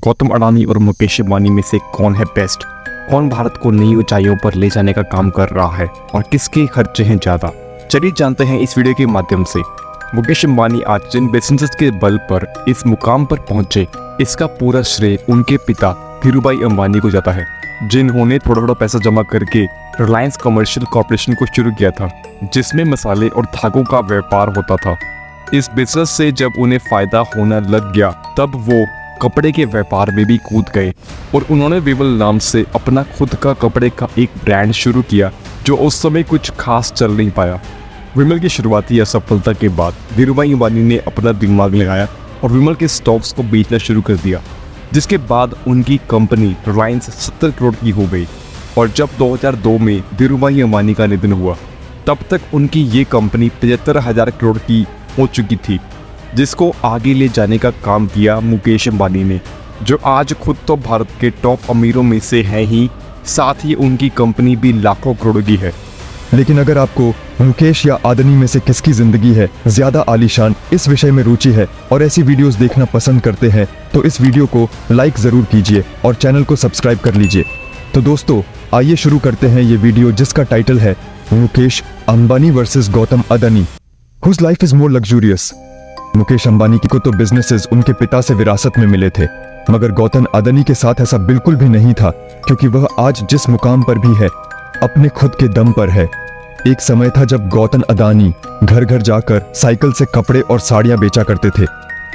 गौतम अडानी और मुकेश अंबानी में से कौन है बेस्ट? कौन भारत को नई ऊंचाइयों पर ले जाने का काम कर रहा है और किसके खर्चे हैं ज़्यादा? चलिए जानते हैं इस वीडियो के माध्यम से। मुकेश अंबानी आज जिन बिजनेस के बल पर इस मुकाम पर पहुंचे, इसका पूरा श्रेय उनके पिता धीरूभाई अंबानी को जाता है, जिन्होंने थोड़ा थोड़ा पैसा जमा करके रिलायंस कमर्शियल कॉर्पोरेशन को शुरू किया था, जिसमें मसाले और धागों का व्यापार होता था। इस बिजनेस से जब उन्हें फायदा होने लग गया, तब वो कपड़े के व्यापार में भी कूद गए और उन्होंने विमल नाम से अपना खुद का कपड़े का एक ब्रांड शुरू किया, जो उस समय कुछ खास चल नहीं पाया। विमल की शुरुआती असफलता के बाद धीरूभाई अंबानी ने अपना दिमाग लगाया और विमल के स्टॉक्स को बेचना शुरू कर दिया, जिसके बाद उनकी कंपनी रिलायंस 70 करोड़ की हो गई। और जब 2002 में धीरूभाई अंबानी का निधन हुआ, तब तक उनकी ये कंपनी 75,000 करोड़ की हो चुकी थी, जिसको आगे ले जाने का काम किया मुकेश अंबानी ने, जो आज खुद तो भारत के टॉप अमीरों में से है ही, साथ ही उनकी कंपनी भी लाखों करोड़ की है। लेकिन अगर आपको मुकेश या अदानी में से किसकी जिंदगी है ज्यादा आलीशान, इस विषय में रुचि है और ऐसी वीडियोस देखना पसंद करते हैं, तो इस वीडियो को लाइक जरूर कीजिए और चैनल को सब्सक्राइब कर लीजिए। तो दोस्तों, आइए शुरू करते हैं ये वीडियो, जिसका टाइटल है Mukesh Ambani versus Gautam Adani, whose life is more luxurious. Mukesh Ambani को तो बिजनेसेस उनके पिता से विरासत में मिले थे, मगर गौतम अदानी के साथ ऐसा बिल्कुल भी नहीं था, क्योंकि वह आज जिस मुकाम पर भी है, अपने खुद के दम पर है। एक समय था जब गौतम अदानी घर घर जाकर साइकिल से कपड़े और साड़ियां बेचा करते थे।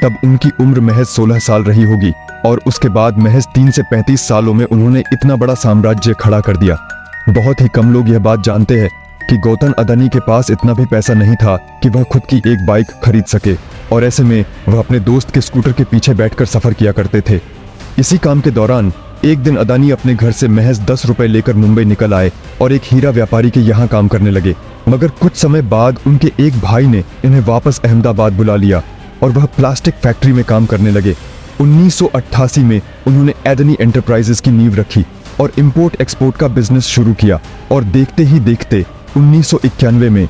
तब उनकी उम्र महज 16 साल रही होगी और उसके बाद महज 3 से 35 सालों में उन्होंने इतना बड़ा साम्राज्य खड़ा कर दिया। बहुत ही कम लोग यह बात जानते हैं कि गौतम अदानी के पास इतना भी पैसा नहीं था कि वह खुद की एक बाइक खरीद सके, और ऐसे में वह अपने दोस्त के स्कूटर के पीछे बैठकर सफर किया करते थे। इसी काम के दौरान एक दिन अदानी अपने घर से महज 10 रुपए लेकर मुंबई निकल आए और एक हीरा व्यापारी के यहाँ काम करने लगे। मगर कुछ समय बाद उनके एक भाई ने इन्हें वापस अहमदाबाद बुला लिया और वह प्लास्टिक फैक्ट्री में काम करने लगे। 1988 में उन्होंने अदानी एंटरप्राइजेस की नींव रखी और इंपोर्ट एक्सपोर्ट का बिजनेस शुरू किया, और देखते ही देखते 1991 में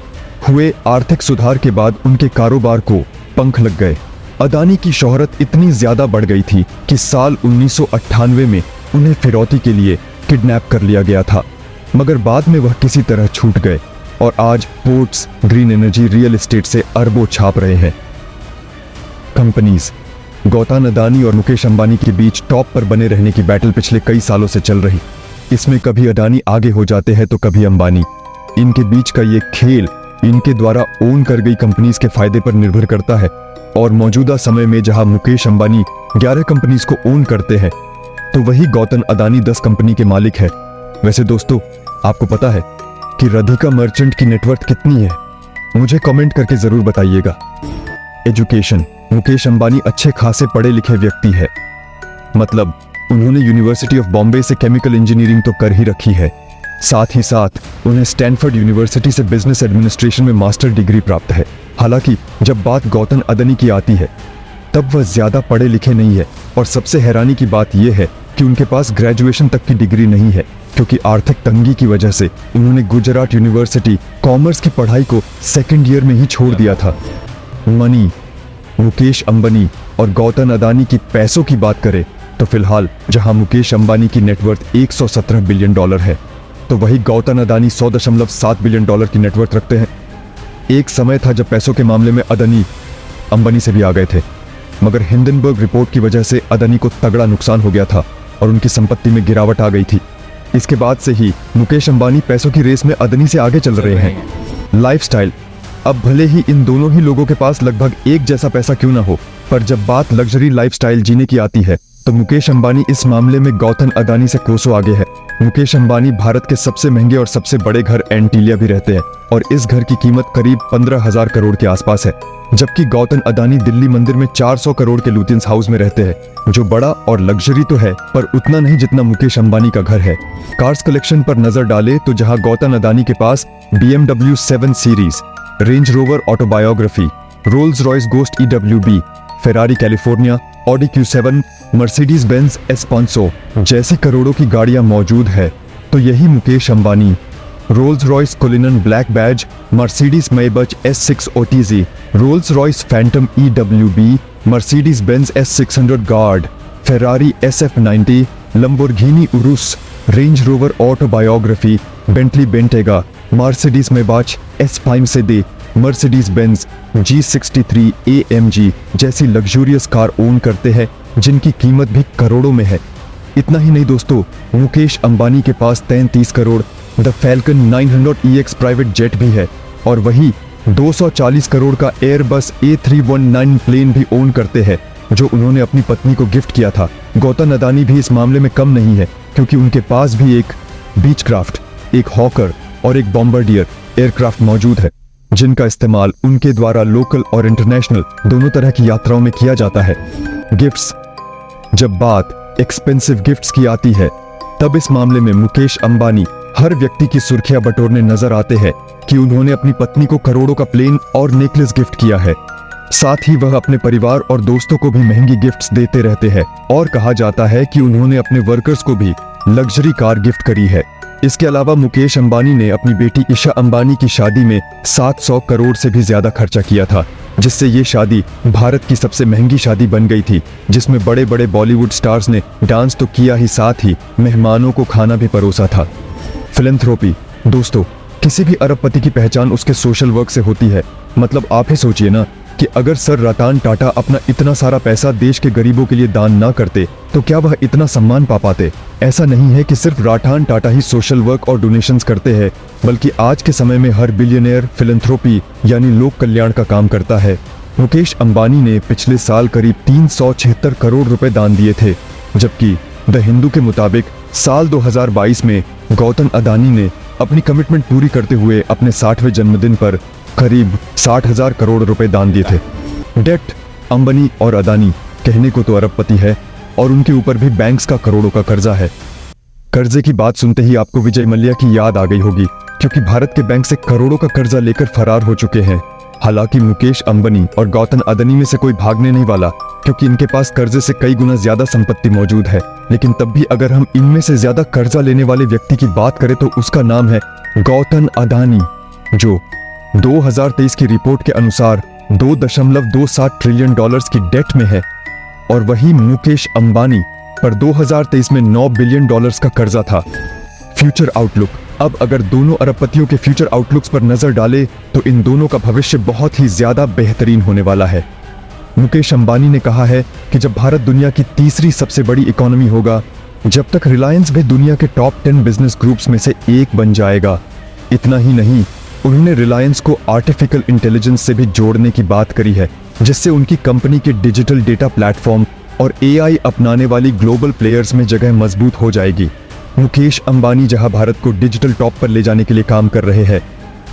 हुए आर्थिक सुधार के बाद उनके कारोबार को पंख लग गए। अदानी की शोहरत इतनी ज्यादा बढ़ गई थी कि साल 1998 में उन्हें फिरौती के लिए किडनैप कर लिया गया था, मगर बाद में वह किसी तरह छूट गए और आज ports, green energy, real estate से अरबों छाप रहे हैं। कंपनीज गौतम अदानी और मुकेश अंबानी के बीच टॉप पर बने रहने की बैटल पिछले कई सालों से चल रही। इसमें कभी अदानी आगे हो जाते हैं तो कभी अंबानी। इनके बीच का ये खेल इनके द्वारा ओन कर गई कंपनीज के फायदे पर निर्भर करता है, और मौजूदा समय में जहां मुकेश अंबानी 11 कंपनीज को ओन करते हैं, तो वही गौतम अदानी 10 कंपनी के मालिक है। वैसे दोस्तों, आपको पता है कि राधिका मर्चेंट की नेटवर्थ कितनी है? मुझे कमेंट करके जरूर बताइएगा। एजुकेशन, मुकेश अंबानी अच्छे खासे पढ़े लिखे व्यक्ति है, मतलब उन्होंने यूनिवर्सिटी ऑफ बॉम्बे से केमिकल इंजीनियरिंग तो कर ही रखी है, साथ ही साथ उन्हें स्टैनफोर्ड यूनिवर्सिटी से बिजनेस एडमिनिस्ट्रेशन में मास्टर डिग्री प्राप्त है। हालांकि जब बात गौतम अदानी की आती है, तब वह ज्यादा पढ़े लिखे नहीं है, और सबसे हैरानी की बात यह है कि उनके पास ग्रेजुएशन तक की डिग्री नहीं है, क्योंकि आर्थिक तंगी की वजह से उन्होंने गुजरात यूनिवर्सिटी कॉमर्स की पढ़ाई को सेकेंड ईयर में ही छोड़ दिया था। मनी, मुकेश अंबानी और गौतम अदानी की पैसों की बात करें तो फिलहाल जहां मुकेश अंबानी की नेटवर्थ 117 बिलियन डॉलर है, तो वही गौतम अदानी 100.7 बिलियन डॉलर की नेटवर्थ रखते हैं। एक समय था जब पैसों के मामले में अदानी अंबानी से भी आ गए थे, मगर हिंडनबर्ग रिपोर्ट की वजह से अदानी को तगड़ा नुकसान हो गया था और उनकी संपत्ति में गिरावट आ गई थी। इसके बाद से ही मुकेश अंबानी पैसों की रेस में अदानी से आगे चल रहे हैं। लाइफस्टाइल, अब भले ही इन दोनों ही लोगों के पास लगभग एक जैसा पैसा क्यों ना हो, पर जब बात लग्जरी लाइफस्टाइल जीने की आती है, तो मुकेश अंबानी इस मामले में गौतम अदानी से कोसों आगे है। मुकेश अंबानी भारत के सबसे महंगे और सबसे बड़े घर एंटीलिया भी रहते हैं, और इस घर की कीमत करीब 15,000 करोड़ के आसपास है, जबकि गौतम अदानी दिल्ली मंदिर में 400 करोड़ के लुटियंस हाउस में रहते हैं, जो बड़ा और लग्जरी तो है, पर उतना नहीं जितना मुकेश अंबानी का घर है। कार्स कलेक्शन पर नजर डाले तो जहां गौतम अदानी के पास BMW 7 series, Range Rover Autobiography, Rolls Royce Ghost EWB, Ferrari California, Audi Q7, Mercedes Benz S500 जैसी करोड़ों की गाड़ियां मौजूद है, तो यही Mukesh Ambani Rolls Royce Cullinan Black Badge, Mercedes Maybach S6 OTZ, Rolls Royce Phantom EWB, Mercedes Benz S600 guard, Ferrari SF90, Lamborghini Urus, Range Rover Autobiography, Bentley Bentayga, Mercedes Maybach S5 से दे, मर्सिडीज बेंज G63 AMG जैसी luxurious car own करते हैं जिनकी कीमत भी करोड़ों में है। इतना ही नहीं दोस्तों, मुकेश अंबानी के पास 33 crore the falcon 900EX private jet भी है और वही 240 करोड़ का एयरबस A319 प्लेन भी ओन करते हैं जो उन्होंने अपनी पत्नी को गिफ्ट किया था। गौतम अदानी भी इस मामले में कम नहीं है क्योंकि उनके पास भी एक बीचक्राफ्ट, एक हॉकर और एक बॉम्बार्डियर एयरक्राफ्ट मौजूद है जिनका इस्तेमाल उनके द्वारा लोकल और इंटरनेशनल दोनों तरह की यात्राओं में किया जाता है। गिफ्ट्स, जब बात एक्सपेंसिव गिफ्ट्स की आती है तब इस मामले में मुकेश अंबानी हर व्यक्ति की सुर्खियां बटोरने नजर आते हैं कि उन्होंने अपनी पत्नी को करोड़ों का प्लेन और नेकलेस गिफ्ट किया है। साथ ही वह अपने परिवार और दोस्तों को भी महंगी गिफ्ट्स देते रहते हैं और कहा जाता है कि उन्होंने अपने वर्कर्स को भी लग्जरी कार गिफ्ट करी है। इसके अलावा मुकेश अंबानी ने अपनी बेटी ईशा अंबानी की शादी में 700 करोड़ से भी ज्यादा खर्चा किया था, जिससे ये शादी भारत की सबसे महंगी शादी बन गई थी, जिसमें बड़े बड़े बॉलीवुड स्टार्स ने डांस तो किया ही साथ ही मेहमानों को खाना भी परोसा था। फिलैंथ्रोपी, दोस्तों किसी भी अरबपति की पहचान उसके सोशल वर्क से होती है। मतलब आप ही सोचिए ना कि अगर सर रतन टाटा अपना इतना सारा पैसा देश के गरीबों के लिए दान ना करते तो क्या वह इतना सम्मान पा पाते। ऐसा नहीं है कि सिर्फ रतन टाटा ही सोशल वर्क और डोनेशंस करते हैं, बल्कि आज के समय में हर बिलियनियर फिलैंथ्रोपी यानी लोक कल्याण का काम करता है। मुकेश अंबानी ने पिछले साल करीब 376 करोड़ रुपए दान दिए थे, जबकि द हिंदू के मुताबिक साल 2022 में गौतम अदानी ने अपनी कमिटमेंट पूरी करते हुए अपने 60वें जन्मदिन पर करीब 60,000 करोड़ रुपए दान दिए थे। डेट, अंबानी और अदानी कहने को तो अरबपति है और उनके ऊपर भी बैंक्स का करोड़ों का कर्जा है। कर्जे की बात सुनते ही आपको विजय मल्ल्या की याद आ गई होगी, क्योंकि भारत के बैंक से करोड़ों का कर्जा लेकर फरार हो चुके हैं। हालांकि मुकेश अंबानी और गौतम अदानी में से कोई भागने नहीं वाला, क्योंकि इनके पास कर्जे से कई गुना ज्यादा संपत्ति मौजूद है। लेकिन तब भी अगर हम इनमें से ज्यादा कर्जा लेने वाले व्यक्ति की बात करें तो उसका नाम है गौतम अदानी, जो 2023 की रिपोर्ट के अनुसार 2.27 ट्रिलियन डॉलर्स की डेट में है और वही मुकेश अंबानी पर 2023 में 9 बिलियन डॉलर्स का कर्जा था। फ्यूचर आउटलुक, अब अगर दोनों अरबपतियों के फ्यूचर आउटलुक्स पर नजर डालें तो इन दोनों का भविष्य बहुत ही ज्यादा बेहतरीन होने वाला है। मुकेश अंबानी ने कहा है कि जब भारत दुनिया की तीसरी सबसे बड़ी इकोनॉमी होगा, जब तक रिलायंस भी दुनिया के टॉप 10 बिजनेस ग्रुप्स में से एक बन जाएगा। इतना ही नहीं, उन्होंने रिलायंस को आर्टिफिशियल इंटेलिजेंस से भी जोड़ने की बात करी है, जिससे उनकी कंपनी के डिजिटल डेटा प्लेटफॉर्म और AI अपनाने वाली ग्लोबल प्लेयर्स में जगह मजबूत हो जाएगी। मुकेश अंबानी जहां भारत को डिजिटल टॉप पर ले जाने के लिए काम कर रहे हैं,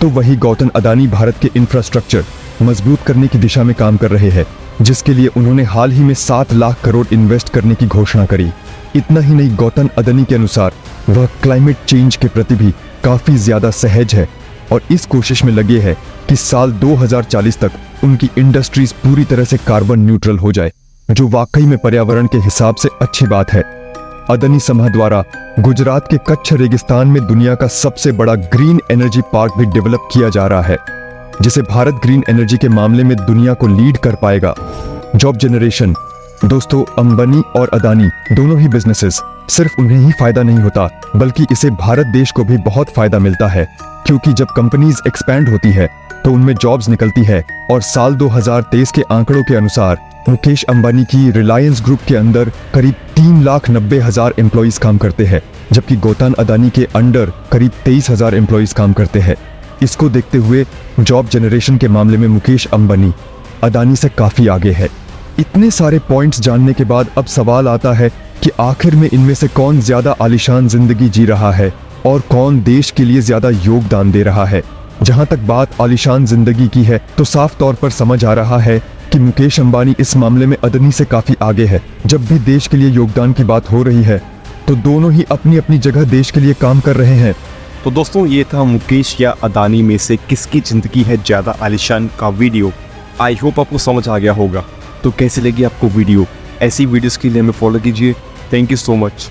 तो वही गौतम अदानी भारत के इंफ्रास्ट्रक्चर मजबूत करने की दिशा में काम कर रहे हैं, जिसके लिए उन्होंने हाल ही में 7 लाख करोड़ इन्वेस्ट करने की घोषणा करी। इतना ही नहीं, गौतम अदानी के अनुसार वह क्लाइमेट चेंज के प्रति भी काफी ज्यादा सहज है और इस कोशिश में लगे हैं कि साल 2040 तक उनकी इंडस्ट्रीज पूरी तरह से कार्बन न्यूट्रल हो जाए, जो वाकई में पर्यावरण के हिसाब से अच्छी बात है। अदानी समूह द्वारा गुजरात के कच्छ रेगिस्तान में दुनिया का सबसे बड़ा ग्रीन एनर्जी पार्क भी डेवलप किया जा रहा है, जिसे भारत ग्रीन एनर्जी के मामले में दुनिया को लीड कर पाएगा। जॉब जनरेशन, दोस्तों अंबानी और अदानी दोनों ही बिजनेसेस सिर्फ उन्हें ही फायदा नहीं होता, बल्कि इसे भारत देश को भी बहुत फायदा मिलता है, क्योंकि जब कंपनीज एक्सपैंड होती है तो उनमें जॉब्स निकलती है। और साल 2023 के आंकड़ों के अनुसार मुकेश अंबानी की रिलायंस ग्रुप के अंदर करीब 3,90,000 एम्प्लॉइज काम करते हैं, जबकि गौतम अदानी के अंडर करीब 23,000 एम्प्लॉइज काम करते हैं। इसको देखते हुए जॉब जनरेशन के मामले में मुकेश अंबानी अदानी से काफी आगे है। इतने सारे पॉइंट्स जानने के बाद अब सवाल आता है कि आखिर में इनमें से कौन ज्यादा आलीशान जिंदगी जी रहा है और कौन देश के लिए ज्यादा योगदान दे रहा है। जहां तक बात आलीशान जिंदगी की है तो साफ तौर पर समझ आ रहा है कि मुकेश अंबानी इस मामले में अदानी से काफी आगे है। जब भी देश के लिए योगदान की बात हो रही है तो दोनों ही अपनी अपनी जगह देश के लिए काम कर रहे हैं। तो दोस्तों ये था मुकेश या अदानी में से किसकी जिंदगी है ज़्यादा आलिशान का वीडियो। आई होप आपको समझ आ गया होगा। तो कैसी लगी आपको वीडियो? ऐसी वीडियोस के लिए हमें फॉलो कीजिए। Thank you so much.